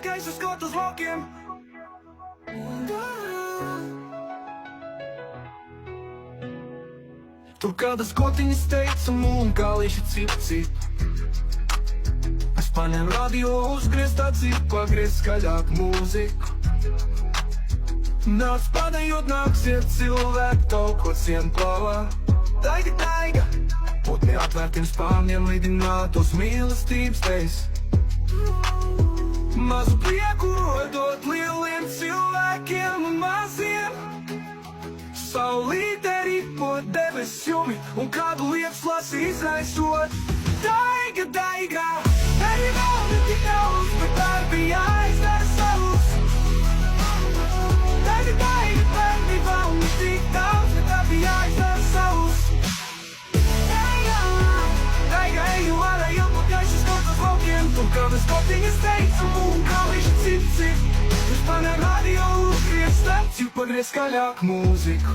gaisu skot uz laukiem. Tur kādas kotiņas teica un kālīši cip. Es paņēmu radio uzgriezt acīm, pagriezt skaļāk mūziku. Nāc padējot nāksiet cilvēki taukociem plavā. Taiga, putni atvērtiem spārniem lidināt uz mīlestības teis. Mazu prieku rodot lieliem cilvēkiem un maziem. Saulīte ripo debes jumi un kādu lietas lasi izraisot. Daiga, arī vēl ne tik daudz, bet darbi jāizdara savus. Daiga, bērni vēl ne tik daudz, bet darbi jāizdara savus. Daiga, eju ārējām pa gaišu skot uz laukiem. Tur kādas kotiņas teica un kālīši cip. Es paņēmu radio uzgriezt acīm, pagriezt skaļāk mūziku.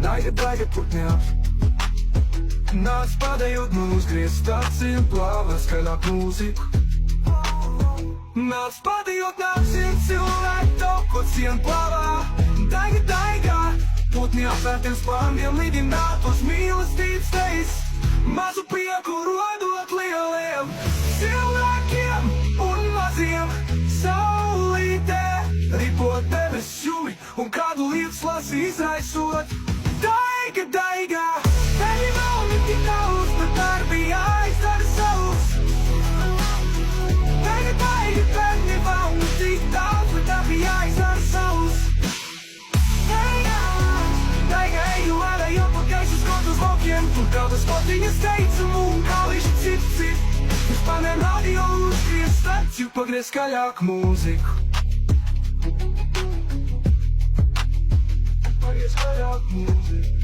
Daiga, putni ap. Nāc padējot uzgriezt acīm, plāvā skaļāk mūziku. Nāc padējot nāksiet cilvēki taukociem plavā. Daiga, putni atvērtiem spārniem lidināt uz mīlestības teis. Mazu prieku rodot lieliem cilvēkiem un maziem. Saulīte ripot debes jumi un kādu lietas lasi izraisot. Daiga, arī vēl ne tik daudz, bet darbi jāizdara savus. Daiga, bērni vēl ne tik daudz, bet darbi jāizdara savus. Daiga, eju ārējām pa gaišu skot uz laukiem. Tur kādas kotiņas teica un kālīši cip. Es paņēmu radio uzgriezt acīm, pagriezt skaļāk mūziku. Pagriezt skaļāk mūziku.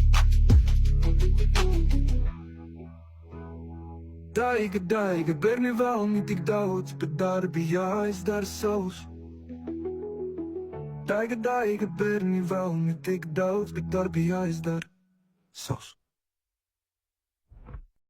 Daiga, bērni vēl ne tik daudz, bet darbi jāizdara savus. Daiga, bērni vēl ne tik daudz, bet darbi jāizdara savus.